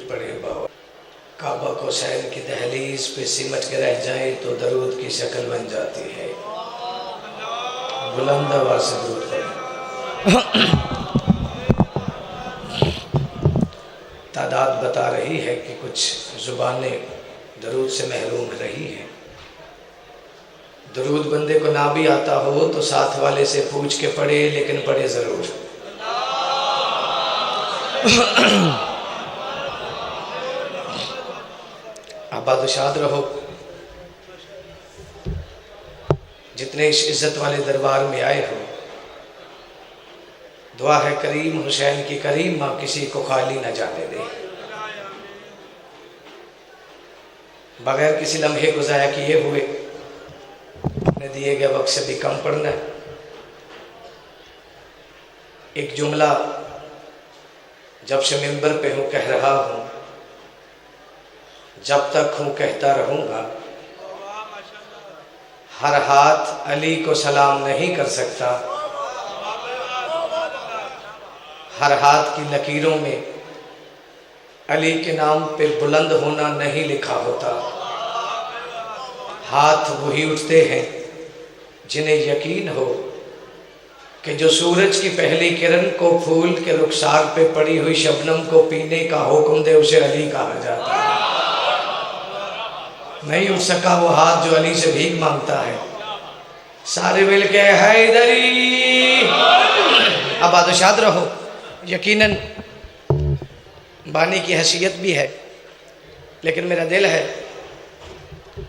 پڑھے بابا۔ کعبہ کو حسین کی دہلیز پہ سمٹ کے رہ جائیں تو درود کی شکل بن جاتی ہے۔ بلند آواز سے درود پڑھیں۔ تعداد بتا رہی ہے کہ کچھ زبانیں درود سے محروم رہی ہیں۔ درود بندے کو نہ بھی آتا ہو تو ساتھ والے سے پوچھ کے پڑھے، لیکن پڑھے ضرور۔ آباد و شاد رہو۔ جتنے اس عزت والے دربار میں آئے ہو، دعا ہے کریم حسین کی کریم ماں کسی کو خالی نہ جانے دے۔ بغیر کسی لمحے کو ضائع کیے ہوئے اپنے دیے گئے وقت سے بھی کم پڑھنا ہے۔ ایک جملہ جب سے منبر پہ ہوں کہہ رہا ہوں، جب تک ہوں کہتا رہوں گا، ہر ہاتھ علی کو سلام نہیں کر سکتا، ہر ہاتھ کی لکیروں میں علی کے نام پہ بلند ہونا نہیں لکھا ہوتا۔ ہاتھ وہی اٹھتے ہیں جنہیں یقین ہو کہ جو سورج کی پہلی کرن کو پھول کے رخسار پہ پڑی ہوئی شبنم کو پینے کا حکم دے، اسے علی کہا جاتا ہے۔ نہیں اٹھ سکا وہ ہاتھ جو علی سے بھیک مانگتا ہے۔ سارے مل کے حیدری۔ آباد و شاد رہو۔ یقیناً بانی کی حیثیت بھی ہے، لیکن میرا دل ہے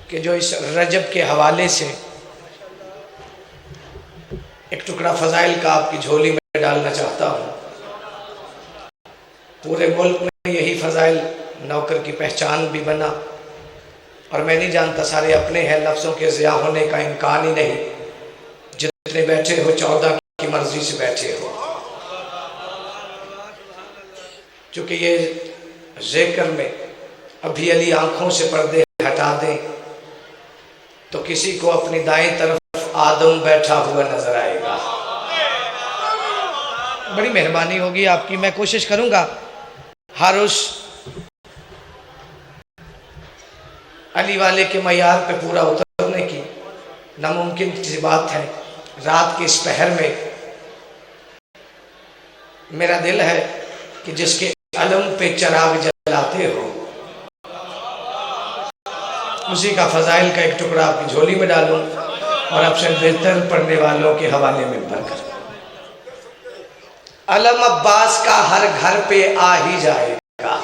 کہ جو اس رجب کے حوالے سے ایک ٹکڑا فضائل کا آپ کی جھولی میں ڈالنا چاہتا ہوں۔ پورے ملک میں یہی فضائل نوکر کی پہچان بھی بنا، اور میں نہیں جانتا سارے اپنے ہیں، لفظوں کے ضیاع ہونے کا امکان ہی نہیں۔ جتنے بیٹھے ہو 14 کی مرضی سے بیٹھے ہو، چونکہ یہ ذکر میں ابھی علی آنکھوں سے پردے ہٹا دیں تو کسی کو اپنی دائیں طرف آدم بیٹھا ہوا نظر آئے گا۔ بڑی مہربانی ہوگی آپ کی، میں کوشش کروں گا ہر اس علی والے کے معیار پہ پورا اترنے کی۔ ناممکن سی بات ہے، رات کے اس پہر میں میرا دل ہے کہ جس کے علم پہ چراغ جلاتے ہو، اسی کا فضائل کا ایک ٹکڑا آپ کی جھولی میں ڈالوں اور آپ سے بہتر پڑھنے والوں کے حوالے میں بھر کر۔ علم عباس کا ہر گھر پہ آ ہی جائے گا۔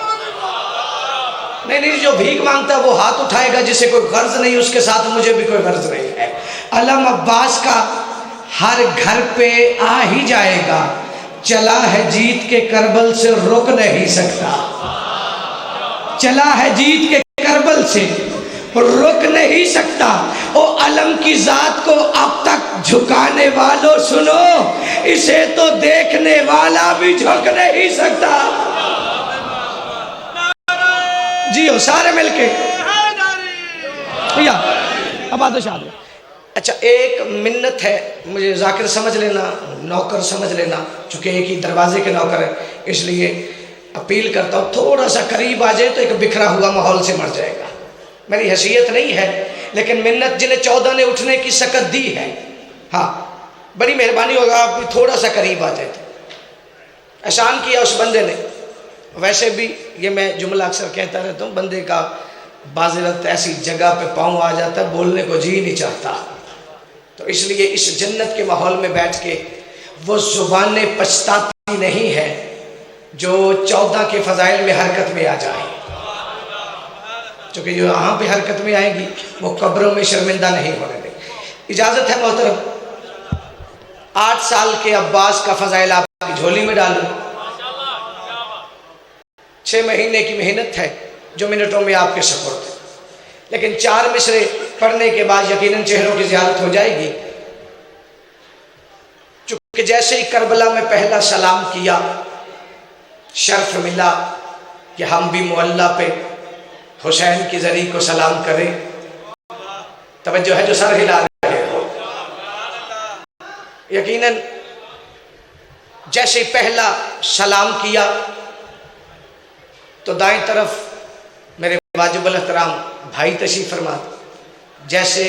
نہیں، جو بھیک مانگتا وہ ہاتھ اٹھائے گا، جسے کوئی غرض نہیں اس کے ساتھ مجھے بھی کوئی غرض نہیں ہے۔ علم عباس کا ہر گھر پہ آ ہی جائے گا، چلا ہے جیت کے کربل سے رک نہیں سکتا، چلا ہے جیت کے کربل سے رک نہیں سکتا۔ او علم کی ذات کو اب تک جھکانے والوں سنو، اسے تو دیکھنے والا بھی جھک نہیں سکتا۔ جی ہو سارے مل کے یا آباد و شاد۔ اچھا ایک منت ہے، مجھے ذاکر سمجھ لینا، نوکر سمجھ لینا، چونکہ ایک ہی دروازے کے نوکر ہے، اس لیے اپیل کرتا ہوں تھوڑا سا قریب آ جائے تو ایک بکھرا ہوا ماحول سے مر جائے گا۔ میری حیثیت نہیں ہے، لیکن منت جنہیں 14 نے اٹھنے کی سکت دی ہے، ہاں بڑی مہربانی ہوگا آپ بھی تھوڑا سا قریب آ جائے تو۔ احسان کیا اس بندے نے۔ ویسے بھی یہ میں جملہ اکثر کہتا رہتا ہوں، بندے کا بازرت ایسی جگہ پہ پاؤں آ جاتا ہے بولنے کو جی نہیں چاہتا، تو اس لیے اس جنت کے ماحول میں بیٹھ کے وہ زبانیں پچھتاتی نہیں ہیں جو 14 کے فضائل میں حرکت میں آ جائیں، چونکہ جو یہاں پہ حرکت میں آئیں گی وہ قبروں میں شرمندہ نہیں ہونے دیں۔ اجازت ہے محترم 8 سال کے عباس کا فضائل آپ کی جھولی میں ڈالوں۔ 6 مہینے کی محنت ہے جو منٹوں میں آپ کے سپرد ہے، لیکن 4 مصرے پڑھنے کے بعد یقیناً چہروں کی زیارت ہو جائے گی۔ چونکہ جیسے ہی کربلا میں پہلا سلام کیا، شرف ملا کہ ہم بھی معلیٰ پہ حسین کی ذریعہ کو سلام کریں۔ توجہ ہے جو سر ہلا رہے ہو، یقیناً جیسے ہی پہلا سلام کیا تو دائیں طرف میرے واجب الاحترام بھائی تشریف فرما، جیسے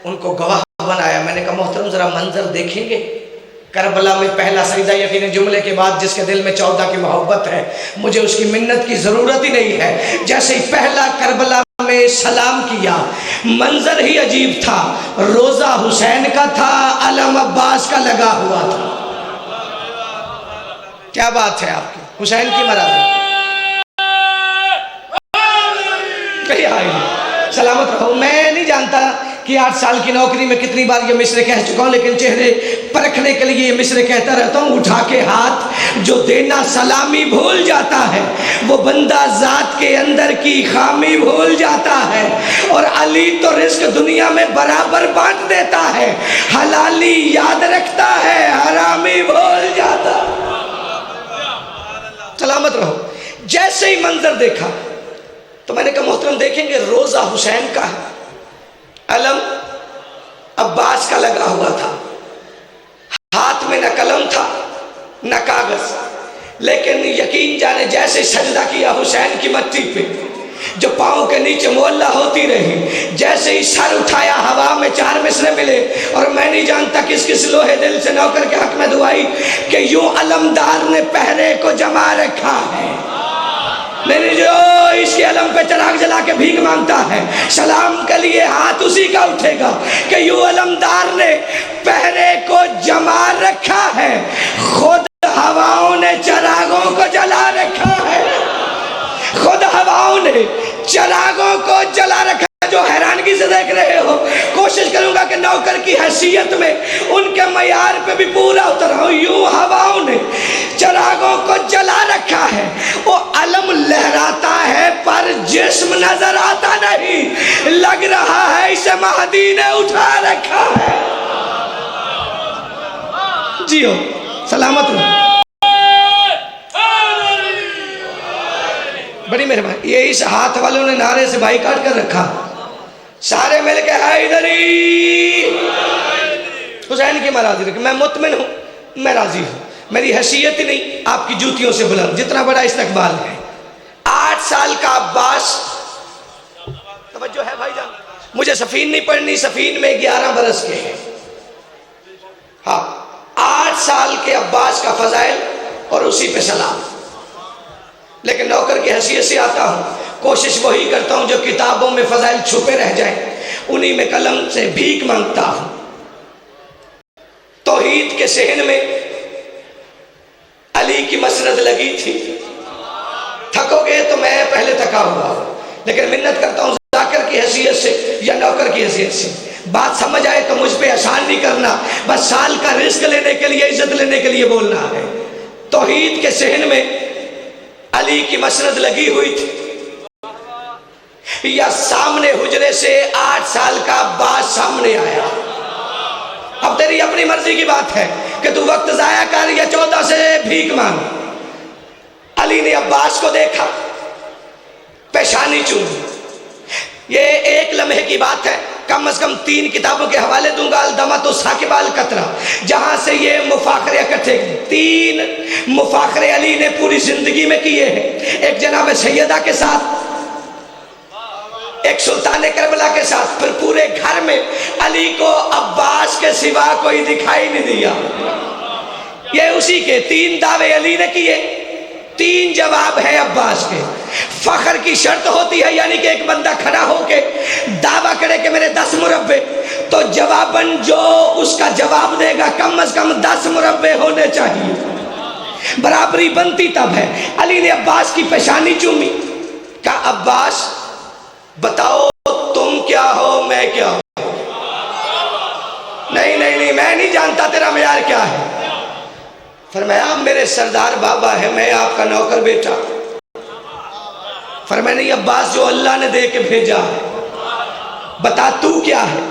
ان کو گواہ بنایا، میں نے کہا محترم ذرا منظر دیکھیں گے؟ کربلا میں پہلا سجدہ یقین جملے کے بعد جس کے دل میں 14 کی محبت ہے، مجھے اس کی منت کی ضرورت ہی نہیں ہے، جیسے ہی پہلا کربلا میں سلام کیا، منظر ہی عجیب تھا، روزہ حسین کا تھا، علم عباس کا لگا ہوا تھا۔ کیا بات ہے آپ کی، حسین کی مراد کہیں آئی نہیں، سلامت رہو۔ میں نہیں جانتا کہ 8 سال کی نوکری میں کتنی بار یہ مصرے کہہ چکا ہوں، لیکن چہرے پرکھنے کے لیے یہ مصرے کہتا رہتا ہوں۔ اٹھا کے ہاتھ جو دینا سلامی بھول جاتا ہے، وہ بندہ ذات کے اندر کی خامی بھول جاتا ہے، اور علی تو رزق دنیا میں برابر بانٹ دیتا ہے، حلالی یاد رکھتا ہے، حرامی بھول جاتا ہے۔ سلامت رہو۔ جیسے ہی منظر دیکھا تو میں نے کہا محترم دیکھیں گے، روزہ حسین کا ہے، علم عباس کا لگا ہوا تھا، ہاتھ میں نہ قلم تھا نہ کاغذ، لیکن یقین جانے جیسے سجدہ کیا حسین کی مٹی پہ، جو پاؤں کے نیچے معلّہ ہوتی رہی، جیسے ہی سر اٹھایا ہوا میں 4 مصرے ملے، اور میں نہیں جانتا کس کس لوہے دل سے نوکر کے حق میں دعائی کہ یوں علمدار نے پہرے کو جما رکھا ہے، نہیں جو اس کے علم پہ چراغ جلا کے بھیک مانگتا ہے، سلام کے لیے ہاتھ اسی کا اٹھے گا کہ یوں علمدار نے پہرے کو جما رکھا ہے، خود ہواؤں نے چراغوں کو جلا رکھا ہے، خود ہواؤں نے چراغوں کو جلا رکھا ہے۔ جو حیرانگی سے دیکھ رہے ہو، کوشش کروں گا کہ نوکر کی حیثیت میں ان کے معیار پہ بھی پورا اتر ہوں۔ یوں ہواؤں نے چراغوں کو جلا رکھا ہے، وہ علم لہراتا ہے پر جسم نظر آتا نہیں، لگ رہا ہے اسے مہدی نے اٹھا رکھا ہے۔ جی ہو، سلامت ہو، بڑی مہربانی۔ یہ اس ہاتھ والوں نے نعرے سے بھائی کاٹ کر رکھا، سارے مل کے حیدری حسین کی مرادی رکھے۔ میں مطمئن ہوں، میں راضی ہوں، میری حیثیت ہی نہیں آپ کی جوتیوں سے بلند، جتنا بڑا استقبال ہے۔ 8 سال کا عباس، توجہ ہے بھائی جان، مجھے صفین نہیں پڑھنی، صفین میں 11 برس کے ہیں، ہاں 8 سال کے عباس کا فضائل اور اسی پہ سلام، لیکن نوکر کی حیثیت سے آتا ہوں، کوشش وہی کرتا ہوں جو کتابوں میں فضائل چھپے رہ جائیں، انہی میں قلم سے بھیک مانگتا ہوں۔ توحید کے صحن میں علی کی مسند لگی تھی، تھکو گے تو میں پہلے تھکا ہوا، لیکن منت کرتا ہوں ذاکر کی حیثیت سے یا نوکر کی حیثیت سے، بات سمجھ آئے تو مجھ پہ احسان نہیں کرنا، بس سال کا رزق لینے کے لیے، عزت لینے کے لیے بولنا ہے۔ توحید کے صحن میں علی کی مسند لگی ہوئی تھی، یا سامنے حجرے سے 8 سال کا عباس سامنے آیا۔ اب تیری اپنی مرضی کی بات ہے کہ تو وقت ضائع کر یا 14 سے بھیک مانگ۔ علی نے عباس کو دیکھا، پیشانی چومی، یہ ایک لمحے کی بات ہے، کم از کم 3 کتابوں کے حوالے دوں گا، الدمۃ الثاقب القطرہ، جہاں سے یہ مفاخرے اکٹھے، 3 مفاخرے علی نے پوری زندگی میں کیے ہیں، ایک جناب سیدہ کے ساتھ، ایک سلطان کربلا کے ساتھ، پھر پورے گھر میں علی کو عباس کے سوا کوئی دکھائی نہیں دیا۔ یہ اسی کے 3 دعوے علی نے کیے، 3 جواب ہے عباس کے۔ فخر کی شرط ہوتی ہے، یعنی کہ ایک بندہ کھڑا ہو کے دعویٰ کرے کہ میرے 10 مربع، تو جواباً جو اس کا جواب دے گا کم از کم 10 مربع ہونے چاہیے، برابری بنتی تب ہے۔ علی نے عباس کی پیشانی چومی، کہا عباس بتاؤ تم کیا ہو میں کیا ہوں؟ نہیں نہیں نہیں، میں نہیں جانتا تیرا معیار کیا ہے۔ فرمایا میرے سردار بابا ہے، میں آپ کا نوکر بیٹا۔ فرمایا نہیں عباس، جو اللہ نے دے کے بھیجا ہے، بتا تو کیا ہے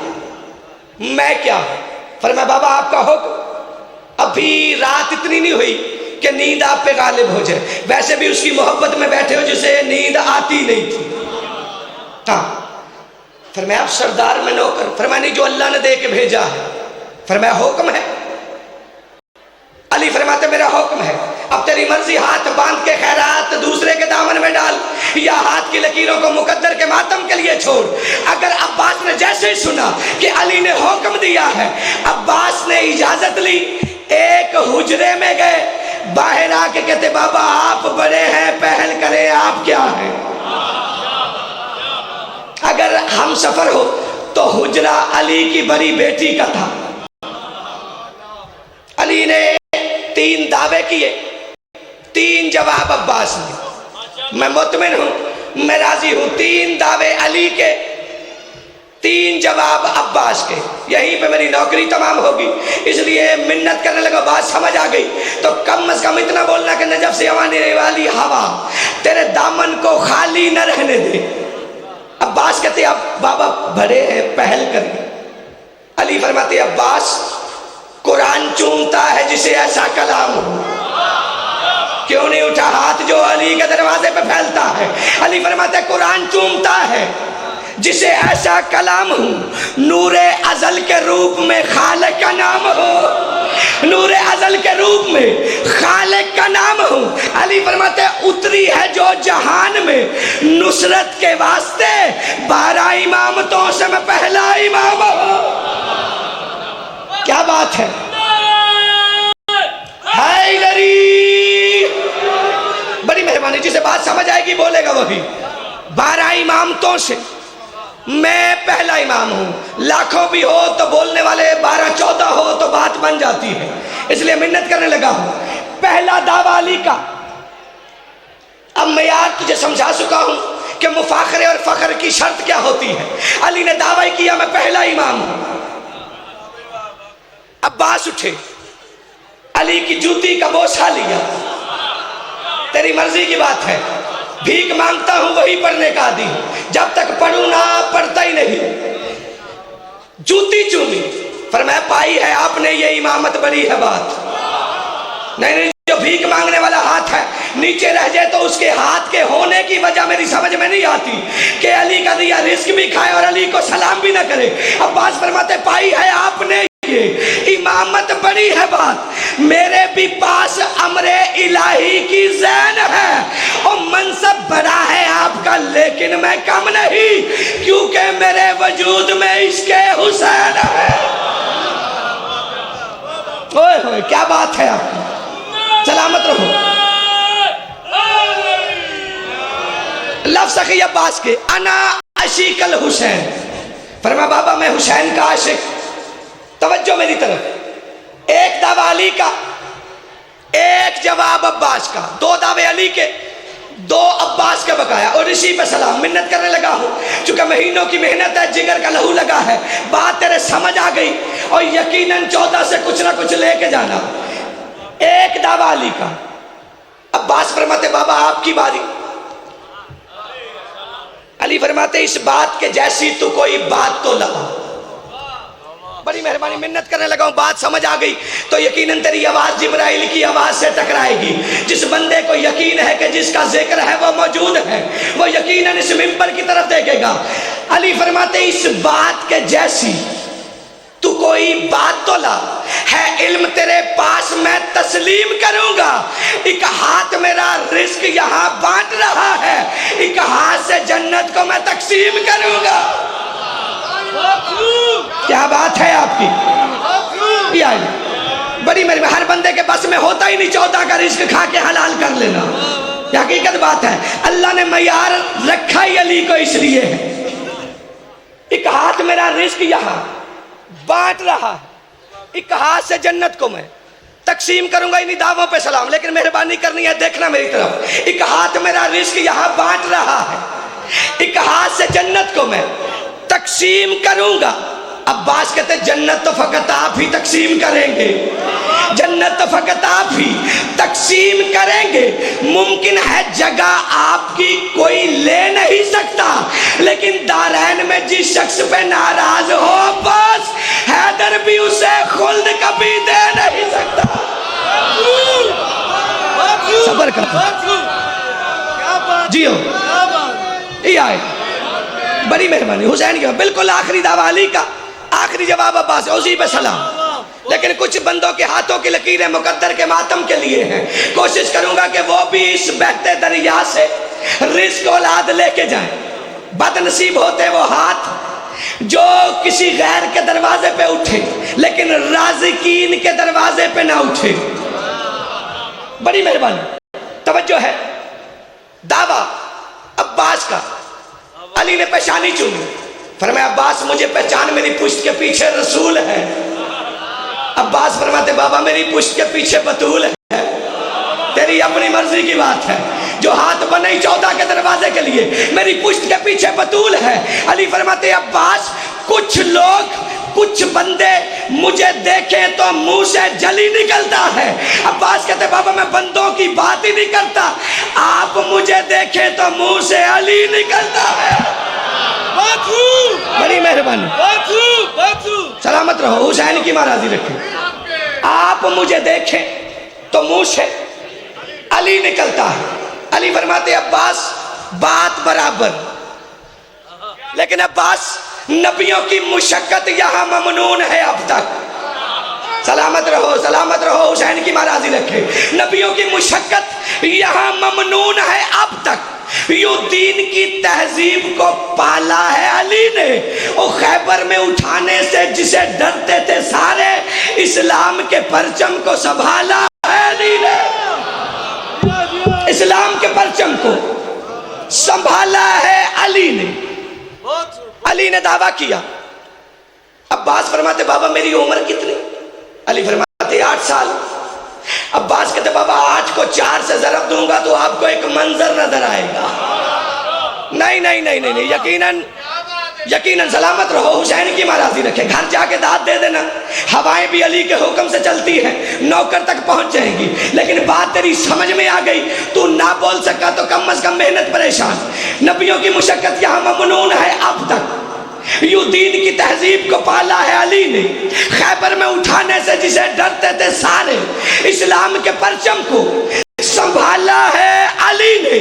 میں کیا ہوں؟ فرمایا بابا آپ کا حکم۔ ابھی رات اتنی نہیں ہوئی کہ نیند آپ پہ غالب ہو جائے، ویسے بھی اس کی محبت میں بیٹھے ہو جسے نیند آتی نہیں تھی۔ فرمایا آپ سردار میں نوکر؟ فرمایا نہیں، جو اللہ نے دے کے بھیجا ہے۔ فرمایا حکم ہے؟ علی فرماتے میرا حکم ہے، اب تیری مرضی، ہاتھ باندھ کے خیرات دوسرے کے دامن میں ڈال یا ہاتھ کی لکیروں کو مقدر کے ماتم کے لیے چھوڑ۔ اگر عباس نے جیسے ہی سنا کہ علی نے حکم دیا ہے، عباس نے اجازت لی، ایک حجرے میں گئے، باہر آ کے کہتے بابا آپ بڑے ہیں، پہل کریں، آپ کیا ہیں؟ اگر ہم سفر ہو تو حجرہ علی کی بڑی بیٹی کا تھا۔ علی نے 3 دعوے کیے، 3 جواب عباس نے۔ میں مطمئن ہوں، میں راضی ہوں، 3 دعوے علی کے، 3 جواب عباس کے، یہیں پہ میری نوکری تمام ہوگی۔ اس لیے منت کرنے لگا، بات سمجھ آ گئی تو کم از کم اتنا بولنا کہ نجف سے آنے والی ہوا تیرے دامن کو خالی نہ رہنے دے۔ عباس کہتے اب بابا بڑے ہیں، پہل کریں۔ علی فرماتے عباس قرآن چومتا ہے جسے ایسا کلام ہو، کیوں نہیں اٹھا ہاتھ جو علی کے دروازے پہ پھیلتا ہے؟ علی فرماتے قرآن چومتا ہے جسے ایسا کلام ہو، نور ازل کے روپ میں خالق کا نام ہو، نور ازل کے روپ میں خالق کا نام ہو۔ علی فرماتے اتری ہے جو جہان میں نصرت کے واسطے، 12 امامتوں سے میں پہلا امام ہوں۔ کیا بات ہے؟ حیدری، بڑی مہربانی، جسے بات سمجھ آئے گی بولے گا وہی۔ 12 امامتوں سے میں پہلا امام ہوں، لاکھوں بھی ہو تو بولنے والے 12-14 ہو تو بات بن جاتی ہے، اس لیے منت کرنے لگا ہوں۔ پہلا دعویٰ علی کا۔ اب میں یار تجھے سمجھا چکا ہوں کہ مفاخرے اور فخر کی شرط کیا ہوتی ہے۔ علی نے دعویٰ کیا میں پہلا امام ہوں۔ عباس اٹھے، علی کی جوتی کا بوسہ لیا، تیری مرضی کی بات ہے، بھیک مانگتا ہوں وہی پڑھنے کا عادی ہوں، جب تک پڑھوں نہ پڑھتا ہی نہیں۔ جوتی چومی، فرمایا پائی ہے آپ نے یہ امامت، بڑی ہے بات۔ نہیں، جو بھیک مانگنے والا ہاتھ ہے نیچے رہ جائے تو اس کے ہاتھ کے ہونے کی وجہ میری سمجھ میں نہیں آتی کہ علی کا دیا رزق بھی کھائے اور علی کو سلام بھی نہ کرے۔ عباس فرماتے پائی ہے آپ نے امامت، بڑی ہے بات، میرے بھی پاس امر الہی کی زین ہے اور منصب بڑا ہے آپ کا، لیکن میں کم نہیں کیونکہ میرے وجود میں عشق حسین ہے۔ اوئے ہوئے کیا بات ہے آپ کی، سلامت رہو۔ لفظ سخی عباس کے، انا عشیق الحسین، فرمایا بابا میں حسین کا عاشق۔ توجہ میری طرف، ایک دعویٰ علی کا، ایک جواب عباس کا، 2 دعوے علی کے، 2 عباس کا بقایا، اور اسی پہ سلام۔ منت کرنے لگا ہوں، چونکہ مہینوں کی محنت ہے، جگر کا لہو لگا ہے، بات تیرے سمجھ آ گئی اور یقیناً 14 سے کچھ نہ کچھ لے کے جانا۔ ایک دعویٰ علی کا۔ عباس فرماتے بابا آپ کی باری۔ علی فرماتے اس بات کے جیسی تو کوئی بات تو لا۔ بڑی مہربانی، منت کرنے لگا ہوں، بات سمجھ آ گئی تو یقیناً تیری آواز جبرائیل کی آواز سے ٹکرائے گی۔ جس بندے کو یقین ہے کہ جس کا ذکر ہے وہ موجود ہے، وہ یقیناً اس منبر کی طرف دیکھے گا۔ علی فرماتے اس بات کے جیسی تو کوئی بات تو لا، ہے علم تیرے پاس میں تسلیم کروں گا۔ ایک ہاتھ میرا رزق یہاں بانٹ رہا ہے، ایک ہاتھ سے جنت کو میں تقسیم کروں گا۔ کیا بات ہے آپ کی، بڑی میری ہر بندے کے بس میں ہوتا ہی نہیں 14 کا رزق کھا کے حلال کر لینا، یہ حقیقت بات ہے۔ اللہ نے معیار رکھا ہی علی کو اس لیے ہے۔ ایک ہاتھ میرا رزق یہاں بانٹ رہا ہے، ایک ہاتھ سے جنت کو میں تقسیم کروں گا۔ انہی دعووں پہ سلام، لیکن مہربانی کرنی ہے دیکھنا میری طرف۔ ایک ہاتھ میرا رزق یہاں بانٹ رہا ہے، ایک ہاتھ سے جنت کو میں تقسیم کروں گا۔ عباس کہتے جنت تو فقط آپ ہی تقسیم کریں گے، جنت تو فقط آپ ہی تقسیم کریں گے۔ ممکن ہے جگہ آپ کی کوئی لے نہیں سکتا، لیکن دارین میں جس شخص پہ ناراض ہو بس حیدر بھی اسے خلد کبھی دے نہیں سکتا۔ صبر کرو جیو، یہ آئے، بڑی مہربانی۔ حسین کی بالکل آخری دعویٰ علی کا، آخری جواب عباس، اسی پہ سلام۔ لیکن کچھ بندوں کے ہاتھوں کی لکیریں مقدر کے ماتم کے لیے ہیں. کوشش کروں گا کہ وہ بھی اس بہتے دریا سے رزق اولاد لے کے جائیں. بد نصیب ہوتے وہ ہاتھ جو کسی غیر کے دروازے پہ اٹھے لیکن رازقین کے دروازے پہ نہ اٹھے. بڑی مہربانی. توجہ ہے. دعویٰ عباس کا. علی نے پیشانی چومی. فرمایا عباس مجھے پہچان, میری پشت کے پیچھے رسول ہے. عباس فرماتے بابا میری پشت کے پیچھے بطول ہے, تیری اپنی مرضی کی بات ہے. جو ہاتھ بنے 14 کے دروازے کے لیے, میری پشت کے پیچھے بطول ہے. علی فرماتے عباس کچھ لوگ, کچھ بندے مجھے دیکھیں تو منہ سے جلی نکلتا ہے. عباس کہتے بابا میں بندوں کی بات ہی نہیں کرتا, آپ مجھے دیکھیں تو منہ سے علی نکلتا ہے. بڑی مہربانی. سلامت رہو, حسین کی ماں راضی رکھیں. آپ مجھے دیکھیں تو منہ سے علی نکلتا ہے. علی فرماتے عباس بات برابر, لیکن عباس نبیوں کی مشقت یہاں ممنون ہے اب تک. سلامت رہو, سلامت رہو, حسین کی ماں راضی رکھے. نبیوں کی مشقت یہاں ممنون ہے اب تک. یوں دین کی تہذیب کو پالا ہے علی نے. وہ خیبر میں اٹھانے سے جسے ڈرتے تھے سارے, اسلام کے پرچم کو سنبھالا ہے علی نے. اسلام کے پرچم کو سنبھالا ہے علی نے. علی نے دعویٰ کیا. عباس فرماتے بابا میری عمر کتنی؟ علی فرماتے 8 سال. عباس کہتے بابا 8 کو 4 سے ضرب دوں گا تو آپ کو ایک منظر نظر آئے گا. نہیں نہیں نہیں نہیں, یقیناً یقیناً. سلامت رہو, حسین کی ماں راضی رکھے. گھر جا کے داد دے دینا, ہوائیں بھی علی کے حکم سے چلتی ہیں, نوکر تک پہنچ جائیں گی. لیکن بات تیری سمجھ میں آ گئی, تو نہ بول سکا تو کم از کم محنت پریشان. نبیوں کی مشقت یہاں ممنون ہے اب تک. یوں دین کی تہذیب کو پالا ہے علی نے. خیبر میں اٹھانے سے جسے ڈرتے تھے سارے, اسلام کے پرچم کو سنبھالا ہے علی نے.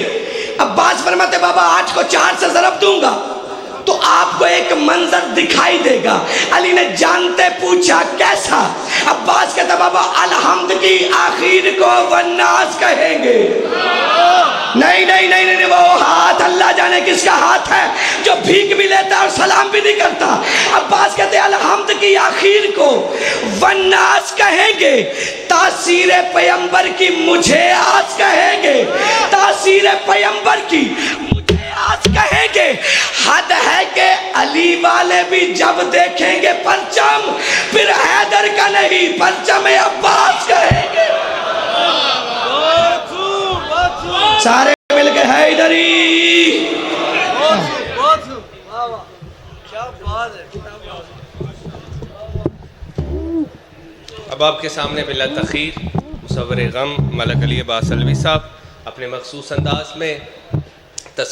عباس فرماتے بابا 8 کو 4 سے ضرب دوں گا تو آپ کو ایک منظر دکھائی دے گا. علی نے جانتے پوچھا کیسا؟ عباس کہتا بابا الحمد کی آخر کو والناس کہیں گے. نہیں نہیں نہیں نہیں, وہ ہاتھ اللہ جانے کس کا ہاتھ ہے جو بھیک بھی لیتا اور سلام بھی نہیں کرتا. عباس کہتے الحمد کی آخر کو والناس کہیں گے. تاثیر پیمبر کی مجھے آج کہیں گے, تاثیر پیمبر کی آج کہیں گے. حد ہے کہ علی والے بھی جب دیکھیں گے پرچم, پھر حیدر کا نہیں پرچم عباس کہیں گے. سارے مل کے حیدری. اب آپ کے سامنے بلا تخیر مصور غم ملک علی عباس علوی صاحب اپنے مخصوص انداز میں